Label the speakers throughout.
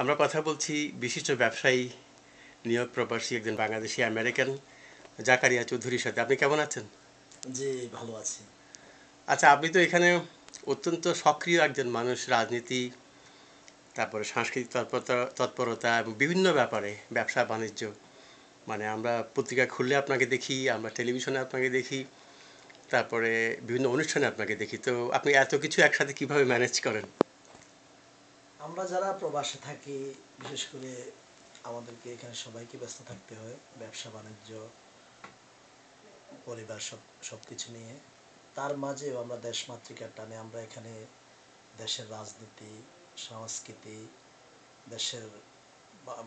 Speaker 1: আমরা কথা বলছি বিশিষ্ট ব্যবসায়ী, নিয়োগ প্রবাসী একজন বাংলাদেশি আমেরিকান জাকারিয়া চৌধুরীর সাথে। আপনি কেমন আছেন?
Speaker 2: জি, ভালো আছি।
Speaker 1: আচ্ছা, আপনি তো এখানে অত্যন্ত সক্রিয় একজন মানুষ, রাজনীতি, তারপরে সাংস্কৃতিক তৎপরতা এবং বিভিন্ন ব্যাপারে, ব্যবসা বাণিজ্য। মানে আমরা পত্রিকা খুললে আপনাকে দেখি, আমরা টেলিভিশনে আপনাকে দেখি, তারপরে বিভিন্ন অনুষ্ঠানে আপনাকে দেখি। তো আপনি এত কিছু একসাথে কিভাবে ম্যানেজ করেন?
Speaker 2: আমরা যারা প্রবাসে থাকি, বিশেষ করে আমাদেরকে এখানে সবাইকে ব্যস্ত থাকতে হয় ব্যবসা-বাণিজ্য, পরিবার সবকিছু নিয়ে। তার মাঝেও আমরা দেশমাতৃকার টানে আমরা এখানে দেশের রাজনীতি, সংস্কৃতি, দেশের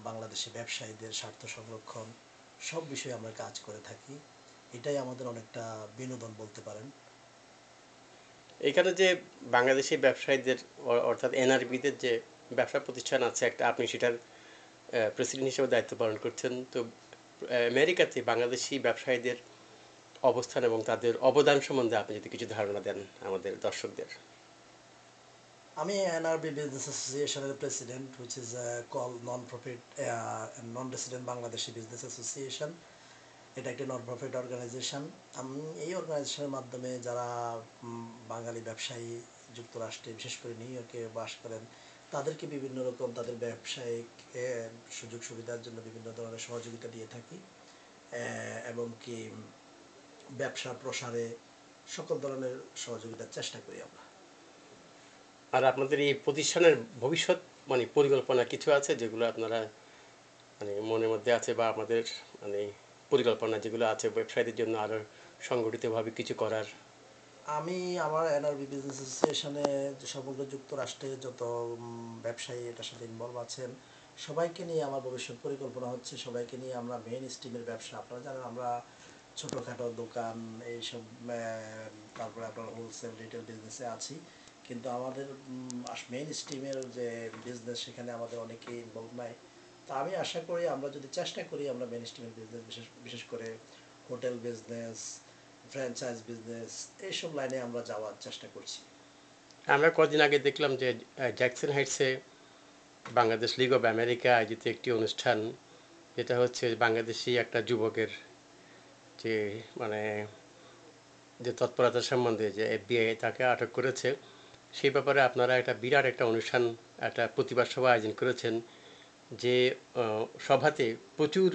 Speaker 2: বাংলাদেশি ব্যবসায়ীদের স্বার্থ সংরক্ষণ সব বিষয়ে আমরা কাজ করে থাকি। এটাই আমাদের অনেকটা বিনোদন বলতে পারেন।
Speaker 1: এখানে যে বাংলাদেশি ব্যবসায়ীদের অর্থাৎ এনআরবিদের যে ব্যবসা প্রতিষ্ঠান আছে একটা, আপনি সেটার প্রেসিডেন্ট হিসেবে দায়িত্ব পালন করছেন। তো আমেরিকাতে বাংলাদেশি ব্যবসায়ীদের অবস্থান এবং তাদের অবদান সম্বন্ধে আপনি যদি কিছু ধারণা দেন আমাদের দর্শকদের।
Speaker 2: আমি এনআরবি বিজনেস অ্যাসোসিয়েশনের president, which is call non profit non resident Bangladeshi business association. এটা একটি নন প্রফিট অর্গানাইজেশন। আমি এই অর্গানাইজেশনের মাধ্যমে যারা বাঙালি ব্যবসায়ী যুক্তরাষ্ট্রে, বিশেষ করে নিউ ইয়র্কে বাস করেন, তাদেরকে বিভিন্ন রকম তাদের ব্যবসায়িক সুযোগ সুবিধার জন্য বিভিন্ন ধরনের সহযোগিতা দিয়ে থাকি, এবং কি ব্যবসার প্রসারে সকল ধরনের সহযোগিতার চেষ্টা করি আমরা।
Speaker 1: আর আপনাদের এই প্রতিষ্ঠানের ভবিষ্যৎ মানে পরিকল্পনা কিছু আছে যেগুলো আপনারা মানে মনের মধ্যে আছে, বা আমাদের মানে পরিকল্পনা যেগুলো আছে ব্যবসায়ীদের জন্য আরো সংগঠিতভাবে কিছু করার?
Speaker 2: আমি আমার এনআরবি বিজনেস অ্যাসোসিয়েশনে সমগ্র যুক্তরাষ্ট্রে যত ব্যবসায়ী এটার সাথে ইনভলভ আছেন, সবাইকে নিয়ে আমার ভবিষ্যৎ পরিকল্পনা হচ্ছে সবাইকে নিয়ে আমরা মেইন স্ট্রিমের ব্যবসা, আপনারা জানেন আমরা ছোটোখাটো দোকান এইসব, তারপরে আপনার হোলসেল রিটেল বিজনেসে আছি, কিন্তু আমাদের মেইন স্ট্রিমের যে বিজনেস সেখানে আমাদের অনেকেই ইনভলভ নাই। তা আমি আশা করি আমরা যদি চেষ্টা করি আমরা মেইন স্ট্রিমের বিজনেস, বিশেষ বিশেষ করে হোটেল বিজনেস, ফ্র্যাঞ্চাইজ বিজনেস, এইসব লাইনে আমরা যাওয়ার চেষ্টা করছি।
Speaker 1: আমরা কদিন আগে দেখলাম যে জ্যাকসন হাইটসে বাংলাদেশ লীগ অব আমেরিকা আয়োজিত একটি অনুষ্ঠান, যেটা হচ্ছে বাংলাদেশি একটা যুবকের যে মানে যে তৎপরতা সম্বন্ধে যে এফবিআই তাকে আটক করেছে, সেই ব্যাপারে আপনারা একটা বিরাট একটা অনুষ্ঠান, একটা প্রতিবাদ সভা আয়োজন করেছেন। যে সভাতে প্রচুর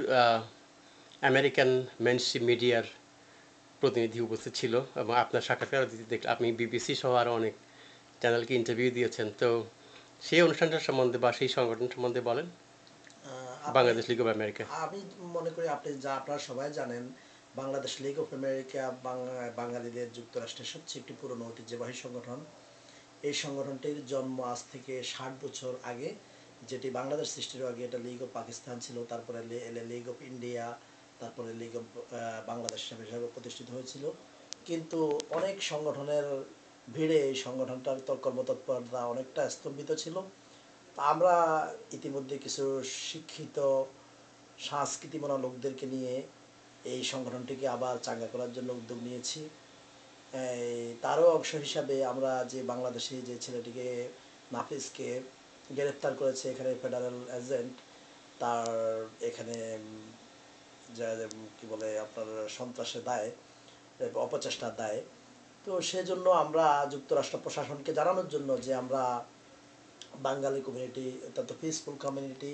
Speaker 1: আমেরিকান মেনস্ট্রিম মিডিয়ার প্রতিনিধি উপস্থিত ছিল এবং আপনার সাক্ষাৎকার দিতে দেখলে আপনি বিবিসি সহ আরও অনেক চ্যানেলকে ইন্টারভিউ দিয়েছেন। তো সেই অনুষ্ঠানটার সম্বন্ধে বা সেই সংগঠন সম্বন্ধে বলেন,
Speaker 2: আপনি
Speaker 1: বাংলাদেশ লিগ অব আমেরিকা।
Speaker 2: আমি মনে করি আপনি যা আপনারা সবাই জানেন, বাংলাদেশ লিগ অফ আমেরিকা বাঙালিদের যুক্তরাষ্ট্রের সবচেয়ে একটি পুরনো ঐতিহ্যবাহী সংগঠন। এই সংগঠনটির জন্ম আজ থেকে 60 বছর আগে, যেটি বাংলাদেশ সৃষ্টির আগে এটা লিগ অফ পাকিস্তান ছিল, তারপরে লিগ অফ ইন্ডিয়া, তারপরে লিগ অফ বাংলাদেশ হিসাবে প্রতিষ্ঠিত হয়েছিল। কিন্তু অনেক সংগঠনের ভিড়ে এই সংগঠনটার কর্মতৎপরতা অনেকটা স্তম্ভিত ছিল। আমরা ইতিমধ্যে কিছু শিক্ষিত সংস্কৃতিমনা লোকদেরকে নিয়ে এই সংগঠনটিকে আবার চাঙ্গা করার জন্য উদ্যোগ নিয়েছি। তারও অংশ হিসাবে আমরা যে বাংলাদেশি যে ছেলেটিকে, নাফিসকে গ্রেপ্তার করেছে এখানে ফেডারেল এজেন্ট, তার এখানে যা কি বলে আপনার সন্ত্রাসের দায়, অপচেষ্টার দায়। তো সেজন্য আমরা যুক্তরাষ্ট্র প্রশাসনকে জানানোর জন্য যে আমরা বাঙালি কমিউনিটি অত্যন্ত পিসফুল কমিউনিটি,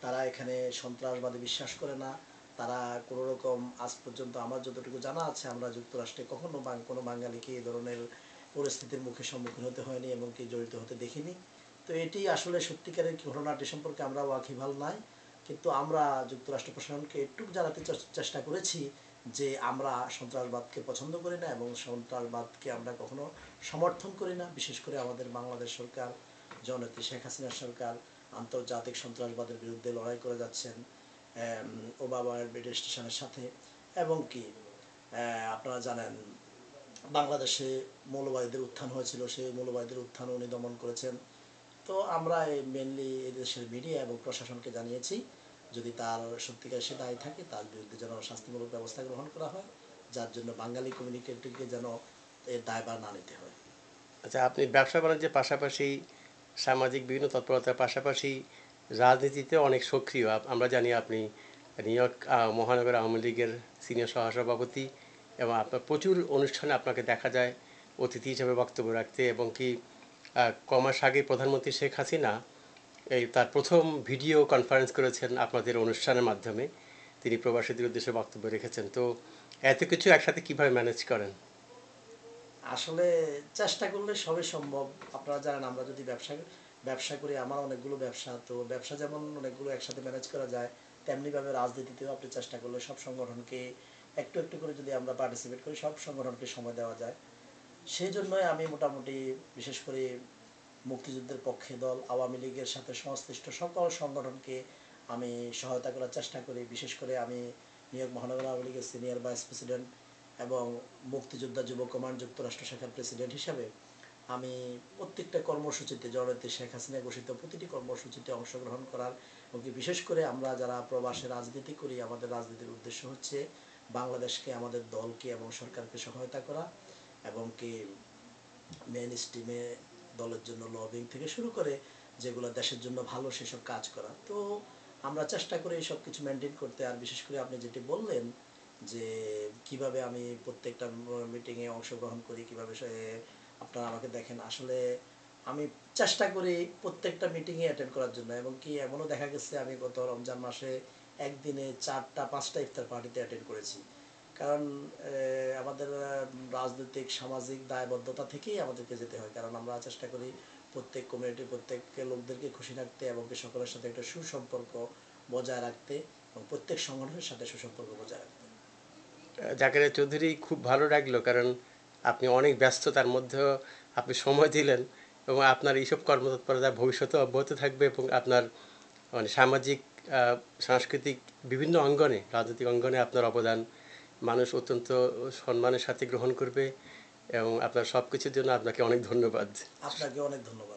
Speaker 2: তারা এখানে সন্ত্রাসবাদে বিশ্বাস করে না। তারা কোনো রকম আজ পর্যন্ত আমার যতটুকু জানা আছে আমরা যুক্তরাষ্ট্রে কখনো কোনো বাঙালিকে এই ধরনের পরিস্থিতির মুখে সম্মুখীন হতে হয়নি এবং কি জড়িত হতে দেখিনি। তো এটি আসলে সত্যিকারের ঘটনাটি সম্পর্কে আমরা ওয়াকিবহাল নাই, কিন্তু আমরা যুক্তরাষ্ট্র প্রশাসনকে একটু জানাতে চেষ্টা করেছি যে আমরা সন্ত্রাসবাদকে পছন্দ করি না এবং সন্ত্রাসবাদকে আমরা কখনো সমর্থন করি না। বিশেষ করে আমাদের বাংলাদেশ সরকার, জননেত্রী শেখ হাসিনা সরকার আন্তর্জাতিক সন্ত্রাসবাদের বিরুদ্ধে লড়াই করে যাচ্ছেন ওবামা অ্যাডমিনিস্ট্রেশনের সাথে। এবং কি আপনারা জানেন বাংলাদেশে মৌলবাদীদের উত্থান হয়েছিল, সেই মৌলবাদীদের উত্থান উনি দমন করেছেন। তো আমরা মেনলি এদেশের মিডিয়া এবং প্রশাসনকে জানিয়েছি যদি তার সত্যিকার সে দায়ী থাকে তার বিরুদ্ধে যেন শাস্তিমূলক ব্যবস্থা গ্রহণ করা হয়, যার জন্য বাঙালি কমিউনিটিকে যেন এর দায়ভার না নিতে হয়।
Speaker 1: আচ্ছা, আপনি ব্যবসা বাণিজ্যের পাশাপাশি সামাজিক বিভিন্ন তৎপরতার পাশাপাশি রাজনীতিতে অনেক সক্রিয়। আমরা জানি আপনি নিউ ইয়র্ক মহানগর আওয়ামী লীগের সিনিয়র সহসভাপতি এবং আপনার প্রচুর অনুষ্ঠানে আপনাকে দেখা যায় অতিথি হিসেবে বক্তব্য রাখতে, এবং কি কমাস আগে প্রধানমন্ত্রী শেখ হাসিনা এই তার প্রথম ভিডিও কনফারেন্স করেছেন আপনাদের অনুষ্ঠানের মাধ্যমে। তিনি প্রবাসীদের উদ্দেশ্যে বক্তব্য রেখেছেন। তো এত কিছু একসাথে কিভাবে ম্যানেজ করেন?
Speaker 2: আসলে চেষ্টা করলে সবই সম্ভব। আপনারা জানেন আমরা যদি ব্যবসা করি, আমার অনেকগুলো ব্যবসা, তো ব্যবসা যেমন অনেকগুলো একসাথে ম্যানেজ করা যায়, তেমনিভাবে রাজনীতিতেও আপনি চেষ্টা করলে সব সংগঠনকে একটু একটু করে যদি আমরা পার্টিসিপেট করি, সব সংগঠনকে সময় দেওয়া যায়। সেই জন্যই আমি মোটামুটি বিশেষ করে মুক্তিযুদ্ধের পক্ষে দল, আওয়ামী লীগের সাথে সংশ্লিষ্ট সকল সংগঠনকে আমি সহায়তা করার চেষ্টা করি। বিশেষ করে আমি নিউ ইয়র্ক মহানগর আওয়ামী লীগের সিনিয়র ভাইস প্রেসিডেন্ট এবং মুক্তিযোদ্ধা যুব কমান্ড যুক্তরাষ্ট্র শাখার প্রেসিডেন্ট হিসাবে আমি প্রত্যেকটা কর্মসূচিতে জননেত্রী শেখ হাসিনা ঘোষিত প্রতিটি কর্মসূচিতে অংশগ্রহণ করার, এবং বিশেষ করে আমরা যারা প্রবাসে রাজনীতি করি, আমাদের রাজনীতির উদ্দেশ্য হচ্ছে বাংলাদেশকে, আমাদের দলকে এবং সরকারকে সহায়তা করা, এবং কি মেন স্ট্রিমে দলের জন্য লবিং থেকে শুরু করে যেগুলো দেশের জন্য ভালো সেসব কাজ করা। তো আমরা চেষ্টা করি সব কিছু মেনটেন করতে। আর বিশেষ করে আপনি যেটি বললেন যে কিভাবে আমি প্রত্যেকটা মিটিংয়ে অংশগ্রহণ করি, কিভাবে আপনারা আমাকে দেখেন, আসলে আমি চেষ্টা করি প্রত্যেকটা মিটিংয়ে অ্যাটেন্ড করার জন্য, এবং কি এমনও দেখা গেছে আমি গত রমজান মাসে একদিনে 4টা 5টা ইফতার পার্টিতে অ্যাটেন্ড করেছি। কারণ আমাদের রাজনৈতিক সামাজিক দায়বদ্ধতা থেকেই আমাদেরকে যেতে হয়, কারণ আমরা চেষ্টা করি প্রত্যেক কমিউনিটির প্রত্যেক লোকদেরকে খুশি রাখতে এবং সকলের সাথে একটা সুসম্পর্ক বজায় রাখতে, এবং প্রত্যেক সংগঠনের সাথে সুসম্পর্ক বজায় রাখতে।
Speaker 1: জাকের চৌধুরী, খুব ভালো লাগলো, কারণ আপনি অনেক ব্যস্ততার মধ্যেও আপনি সময় দিলেন, এবং আপনার এইসব কর্মতৎপরতা ভবিষ্যতে অব্যাহত থাকবে, এবং আপনার মানে সামাজিক সাংস্কৃতিক বিভিন্ন অঙ্গনে, রাজনৈতিক অঙ্গনে আপনার অবদান মানুষ অত্যন্ত সম্মানের সাথে গ্রহণ করবে, এবং আপনার সব কিছুর জন্য আপনাকে অনেক ধন্যবাদ।
Speaker 2: আপনাকে অনেক ধন্যবাদ।